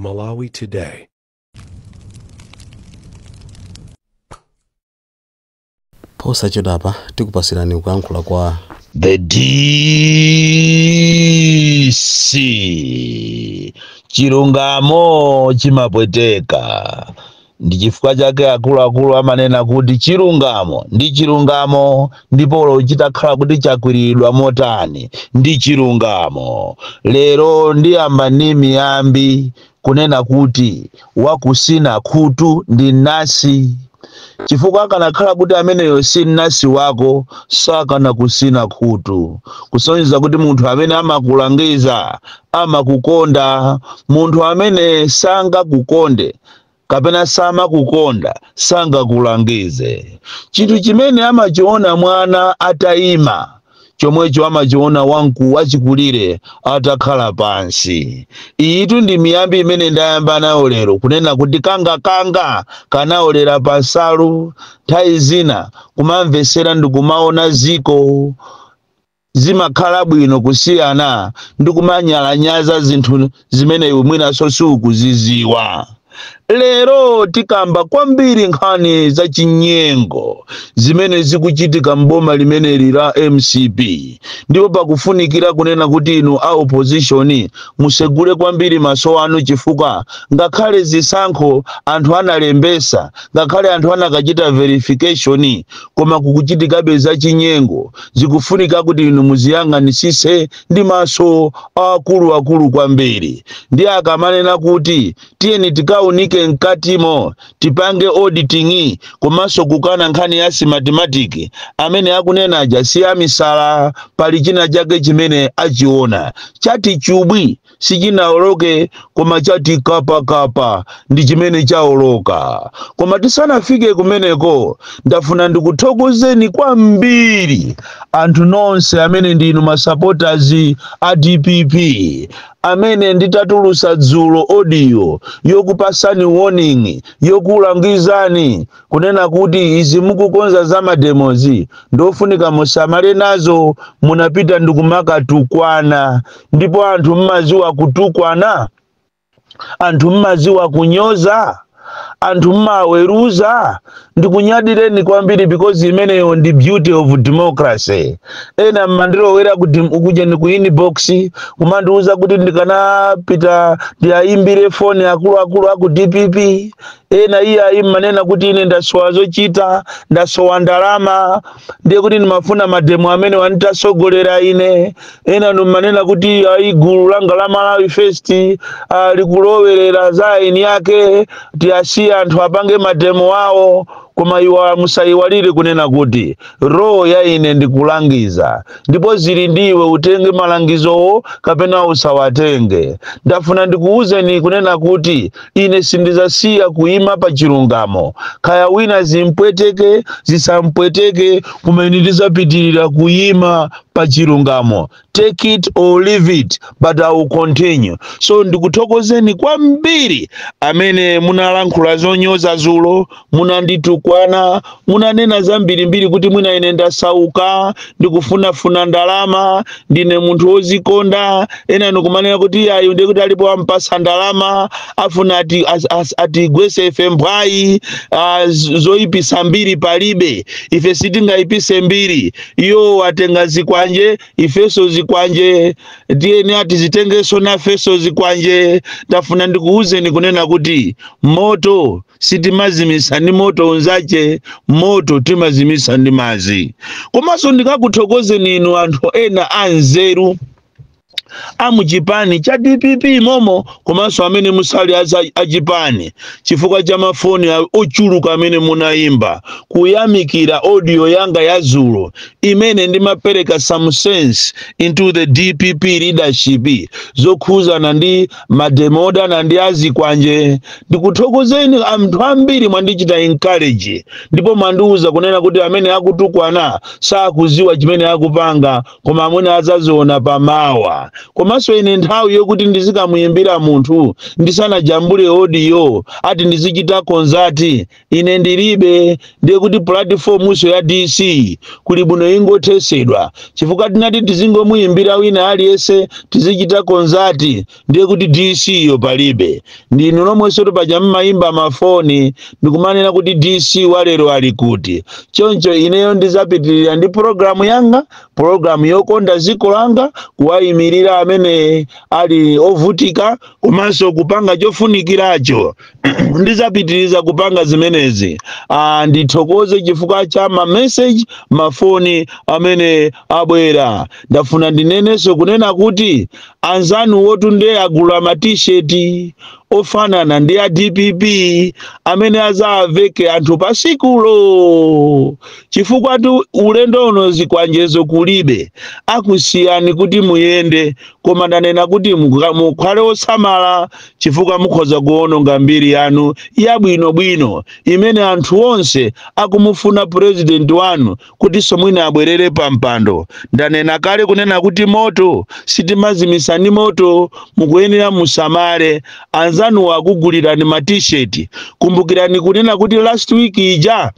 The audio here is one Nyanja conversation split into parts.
Malawi Today. Posa chodapa tikupasirani kuyankhula kwa the DC chilungamo chimapweteka. Ndi chifukwa chake akuluakulu amanena kuti chilungamo ndi chilungamo ndipo chitakhala kuti chakwiriridwa motani ndi chilungamo. Lero ndiyamba ndi miyambi kunena kuti wakusina khutu ndi nasi, chifukwa akanakhala kuti ameneyo si nasi wako sakana kusina khutu, kusonyeza kuti munthu amene amakulangiza amakukonda. Munthu amene sangakukonde kapena samakukonda sangakulangize. Chinthu chimene amachiona mwana atayima chomwecho amachiona wanku wachikulire atakhala pansi. Iyitu ndi miyambi imene ndayamba nayo lero kunena kuti kanga kanaolera pansalu. Nthawi zina kumamvesera ndi kumaona ziko zimakhala bwino kusiyana ndi kumanyalanyaza zinthu zimene iwe mwinaso sukuziziwa. Lero tikamba kwambiri nkhani za chinyengo zimene zikuchitika mboma limeneli la MCP, ndipo pakufunikira kunena kuti inu a opposition musegule kwambiri maso anu, chifukwa ngakhale zisankho anthu analembesa, ngakhale anthu anakachita verification, koma kukuchitikabe za chinyengo zikufunika kuti inu muziyang'anisise ndi maso akulu kwambiri. Ndi akamanena kuti tiyeni tikaunike mkatimo tipange auditing komanso kukana nkhani ya mathematics, amene akunena aja si amisala, pali china chake chimene achiona chati chubwi sichinaoloke koma chati kapa ndi chimene chaoloka. Koma tisanafike kumeneko ndafuna ndikuthokozeni kwambiri anthu nonse amene ndinu ma supporters a DPP, amene nditatulusa dzulo audio yokupasani warning, yokulangizani kunena kuti izi mukukonza za mademozi ndofunika musamale nazo, munapita ndikumakatukwana. Ndipo anthu mmaziwa kutukwana, anthu mmaziwa kunyoza, anthu mmaweruza. Ndikunyadireni kwambiri because imeneyo ndi beauty of democracy. Ena mmandilowera kuti ukuja ndi ku inbox kumandiuza kuti ndikanapita ndiayimbire phone akulu aku DPP. Ena iya imanena kuti ine ndasowa zochita, ndasowa ndalama, ndiye kuti ndimafuna mademo amene wanitasogolera ine. Ena numanena kuti gulu langa la Malawi First likulowerera za ini yake tiasiya anthu apange mademo wawo. Koma iwa musayiwalire kunena kuti roho ya ine ndikulangiza, ndipo zili ndiwe utenge malangizo kapena usawatenge. Ndafuna ndikuuzeni kunena kuti ine sindizasiya kuima pa chilungamo, kaya wina zimpweteke zisampweteke, koma ine ndizapitirira kuima pa chilungamo. Take it or leave it, but I will continue. So ndikuthokozeni kwambiri amene munalankhula zonyoza zulo, munanditukwana, munanena zambirimbiri kuti mwina ine ndasauka, ndikufunafuna ndalama, ndine munthu wozikonda. Ena nikumanena kuti ayo ndiye kuti alipo ampasa ndalama afuna atigwese ife mbwayi, zoyipisa mbiri palibe, ife sitingayipise mbiri. Iyo atenga zikwanje, ifeso zikwanje, tiyeni ati zitengeso na feso zikwanje. Ndafuna ndikuuzeni kunena kuti moto sitimazimisa ndi moto unzache, moto timazimisa ndi mazi. Komanso ndikakuthokozeni inu anthu ena anzeru amuchipani cha DPP momo, komanso amene musali achipani chifukwa cha mafoni ochuluka amene munayimba kuyamikira audio yanga ya zulo imene ndimapereka some sense into the DPP leadership zokhuzana ndi mademoda na ndi azikwanje. Ndikuthokozeni anthu ambiri mwandichita encourage, ndipo mwandiuza kunena kuti amene akutukwana sakuziwa chimene akupanga, koma amene azaziona pamawa. komanso ine nthawi yokuti ndizikamuyimbira munthu ndisanajambule audio ati ndizichita konzati ine ndilibe. Ndiye kuti platformuso ya DC kuli bwino ingothesedwa, chifukwa tinati tizingomuyimbira wina aliyense tizichita konzati, ndiye kuti DC yo palibe. Ndinu lomwenso paja mmayimba mafoni ndikumanena kuti DC walero ali kuti. Choncho ineyo ndizapitirira ndi programu yanga, programu yokonda dziko langa, kuwayimirira amene ali ovutika komanso kupanga chofunikiracho. Ndizapitiriza kupanga zimenezi. Ndithokoze chifukwa cha message mafoni amene abwera. Ndafuna ndinenenso kunena kuti anzanu wotunde agula ma t-shirt ofanana ndi ya DPP amene azaveke anthu pasikulo, chifukwa tu ulendo uno zikwanjezo kulibe, akusiyani kuti muyende, koma ndanena kuti mukhale osamala chifukwa mukhoza kuononga mbiri yanu yabwinobwino imene anthu onse akumufuna president wanu kuti somwine abwerere pampando. Ndanena kale kunena kuti moto sitimazimisa ni moto, mukuyenera musamale. Anzanu wakugulirani ma t-shirt. Kumbukirani kunena kuti last week ija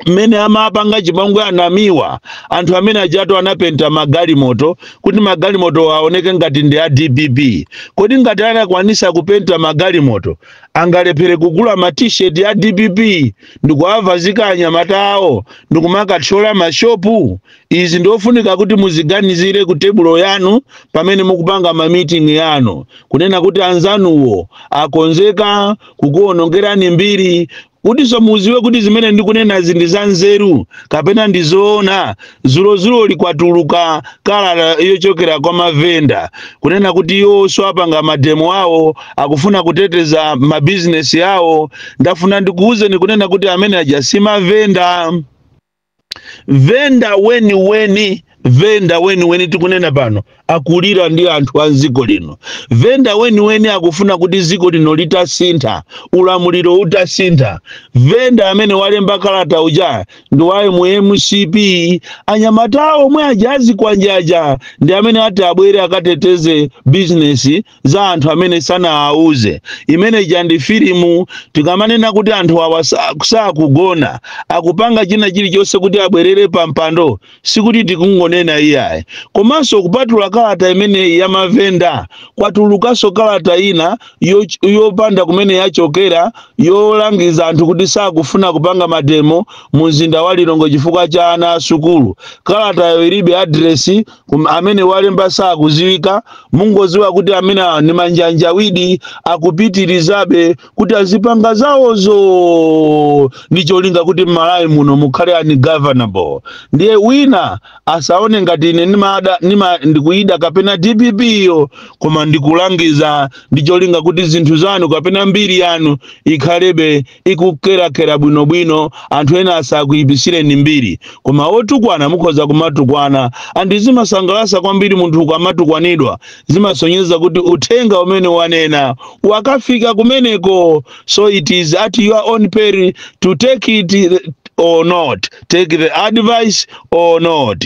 mene amapanga chipongwe anamiwa anthu amene ajatu anapenta magalimoto kuti magalimoto aoneke ngati ndi a DPP. Kodi ngati anakwanisa kupenta magalimoto angalephere kugula ma t-shirt ya DPP ndikuavazika anyamata awo ndikumakatchola mashopu? Izi ndofunika kuti muziganizire ku tebulo yanu pamene mukupanga ma meeting yanu, kunena kuti anzanuwo akonzeka kukuonongerani mbiri, kuti so muziwe kuti zimene ndikunena zindi za nzeru kapena ndizoona. Zulo likwatuluka kala yochokera kwa mavenda kunena kuti iwo apanga mademo awo akufuna kuteteza mabizinesi yawo. Ndafuna ndikuuzeni kunena kuti amene ajasima venda weni tikunena pano akulira ndi anthu a ziko lino. Venda weni akufuna kuti ziko lino litasintha, ulamuliro utasintha. Venda amene walemba kalata uja ndi waye mu MCP, anyamata omwe ajazi kwanjaja ndi amene ati abwere akateteze business za anthu amene sana auze. Imene ija ndi filimu, tikamanena kuti anthu awa sakugona akupanga china chilichonse kuti abwerere pampando, sikuti tikungonena iyayi. Komanso kupatula kalata imene ya mavenda kwatulukaso kalata ina yopanda kumene yachokera yolangiza anthu kuti sakufuna kupanga mademo mumzinda wa Lilongwe chifukwa cha ana asukulu. Kalata yo ilibe address, amene walemba sakuziwika. Mungoziwa kuti amene ni manjanjawidi akupitirizabe kuti azipanga zawozo ndicholinga kuti Malawi muno mukhale ungovernable. Ndiye wina asaone ngati ine ndikuida kapena DPP yo, koma ndikulangiza ndicholinga kuti zinthu zanu kapena mbiri yanu ikhalebe ikukerakera bwinobwino, anthu ena asakuipisireni mbiri. Koma otukwana mukhoza kumatukwana, andi zimasangalasa kwambiri munthu ukamatukwanidwa, zimasonyeza kuti uthenga umene wanena wakafika kumeneko. So it is at your own peril to take it or not, take the advice or not.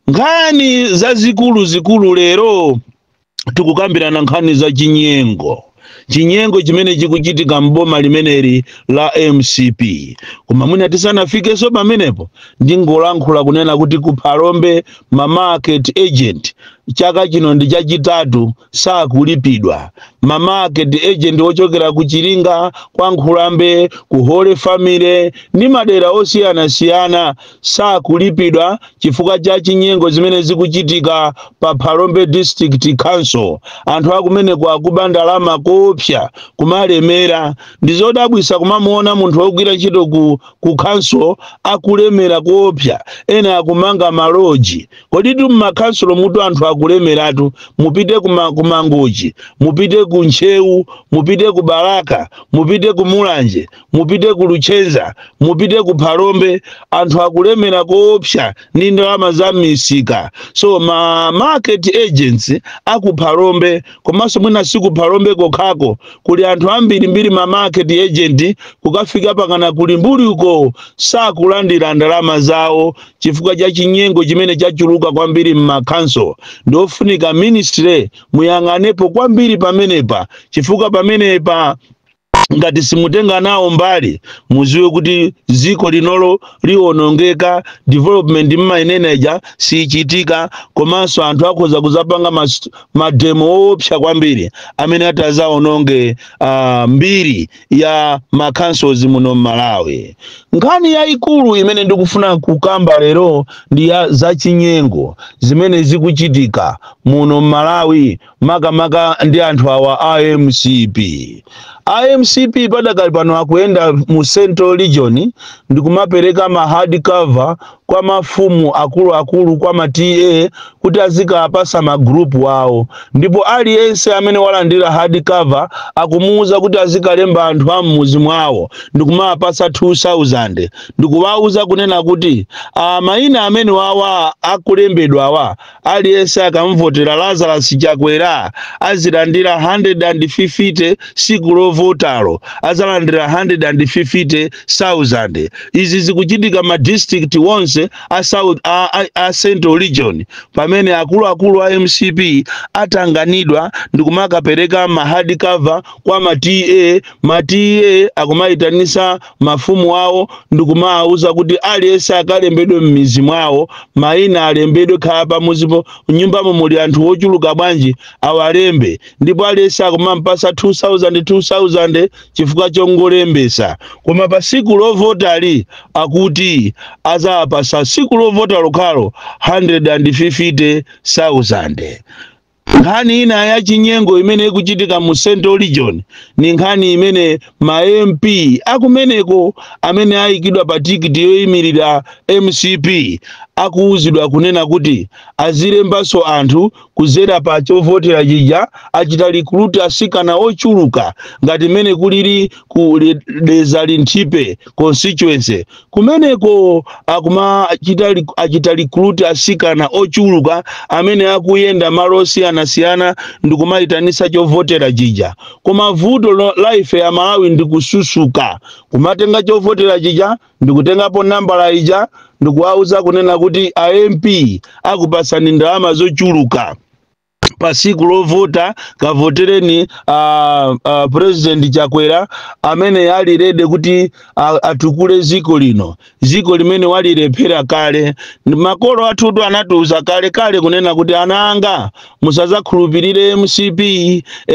Nkhani za zikulu lero tikukambirana nkhani za chinyengo chimene chikuchitika mboma limeneli la MCP. Koma mwina tisanafike so pamenepo ndingolankhula kunena kuti kuphalombe ma market agent chaka chino ndi chachitatu sakulipidwa. Ma market agent ochokera ku Chilinga, kwa Nkhulambe, ku Holy Family ndi madera osiyana sakulipidwa chifukwa cha chinyengo zimene zikuchitika pa Phalombe District Council. Anthu akumene kwa kubanda lama kopsa kumalemera. Ndizodabwisa kumamuona munthu ogwira ntchito ku council akulemera kopsa, ena akumanga maloji. Kodi tu ma council mutu anthu akulemeratu, mupite kumangoji, mupite ku Nchewu, mupite ku Baraka, mupite ku Mulanje, mupite ku Luchenza, mupite ku Phalombe, anthu akulemera kopsa ndi ndalama za misika. So ma market agents aku Phalombe, komanso mwina siku Phalombe kokhako kuli anthu ambiri ma market agent kukafika pakana kuli mbuli uko sakulandira ndalama zawo chifukwa cha chinyengo chimene chachuluka kwambiri m'makanso. Ndofunika ministry muyang'anepo kwambiri pamenepa, chifukwa pamenepa ngati simutenga nawo mbali muziwe kuti ziko linolo liwonongeka, development mmaeneneja sichitika, komanso anthu akhoza kuzapanga mademo woopsa kwambiri amene atazaononge mbiri ya makansozi muno Malawi. Nkhani yayikulu imene ndikufuna kukamba lero ndi ya zachinyengo zimene zikuchitika muno Malawi, makamaka ndi anthu awa IMCP. IMCP padakali pano akuyenda mu Central Region ndikumapereka ma hardcover kwa mafumu akulu kwa ma TA kuti azikapasa ma group wawo, ndipo aliyense amene walandira hardcover akumuuza kuti azikalemba anthu a mmuzi mwawo ndikumapasa 2000, ndikuwauza kunena kuti mayina amene wawa akulembedwa awa aliyense akamvotera Lazarus Chakwera azilandira 150 siku lovotalo, azalandira 150,000. Izi zikuchitika ma district wonse a Central Region pamene akulu a MCP atanganidwa ndikumakapereka ma hardcover kwa ma TA akumaitanisa mafumu wawo ndikumauza kuti aliyense akalembedwe m'mizi mwawo, mayina alembedwe khala pamuzipo nyumbamo muli anthu ochuluka bwanji awalembe, ndipo aliyense akumampasa 2000 chifukwa chongolembesa. Koma pa siku lovotali akuti azapasa siku lovota lokhalo 150,000. Nkhani ina ya chinyengo imene ikuchitika mu Central Region ni nkhani imene ma MP akumeneko amene ayikidwa pa tikiti yoyimirira MCP akuuzidwa kunena kuti azilembanso anthu kuzera pa chovotera chija, achita recruit asikana ochuluka ngati mene kuliri ku Desali Nthipe constituency kumeneko achita recruit asikana ochuluka amene akuyenda malosi anasiyana ndikumayitanisa chovotera chija. Koma vuto life ya Malawi ndikususuka, kumatenga chovotera chija ndikutengapo nambala ija ndikuwauza kunena kuti MP akupasani ndalama zochuluka pa siku lovota kavotereni President Chakwera amene ali rede kuti atukule ziko lino, ziko limene walilephera kale. Makolo athutu anatuza kale kunena kuti ananga musazakhulupirire MCP.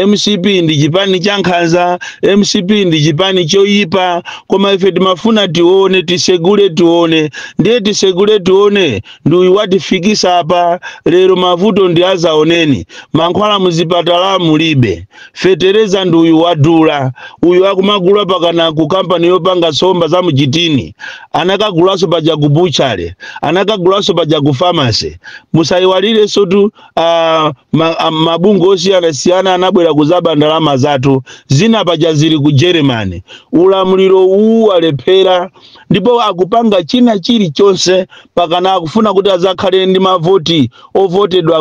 MCP ndi chipani cha nkhanza, MCP ndi chipani choyipa, koma ife timafuna tione, tisegule tione. Ndiye tisegule tione nduyu watifikisa apa lero mavuto ndi azaoneni. Mankhwala muzipatala mulibe, fetereza nduyu wadula, uyu akumagula pakana ku kampani yopanga somba za mchitini, anakagulaso paja kubuchale, anakagulaso paja ku pharmacy. Musayiwalire sotu mabungo osiyana anabwera kuzaba ndalama zathu zina paja zili ku Germany. Ulamuliro uwu walephera, ndipo akupanga china chilichonse pakana akufuna kuti azakhale ndi mavoti ovotedwa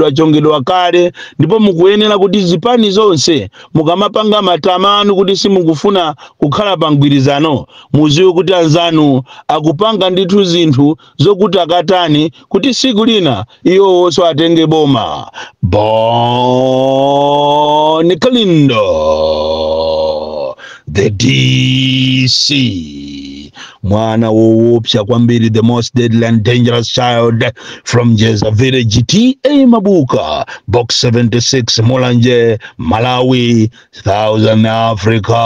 ochongedwa kale. Ndipo mukuyenera kuti zipani zonse mukamapanga matamanu kuti simukufuna kukhala pangwirizano, muziwe kuti anzanu akupanga ndithu zinthu zokuti akatani kuti siku lina iyo wonso atenge boma. Boni Kalindo, the DC. Mwana woopsa kwambiri, the most deadly and dangerous child from Jeza Village, TA Mabuka, Box 76, Mulanje, Malawi, Southern Africa.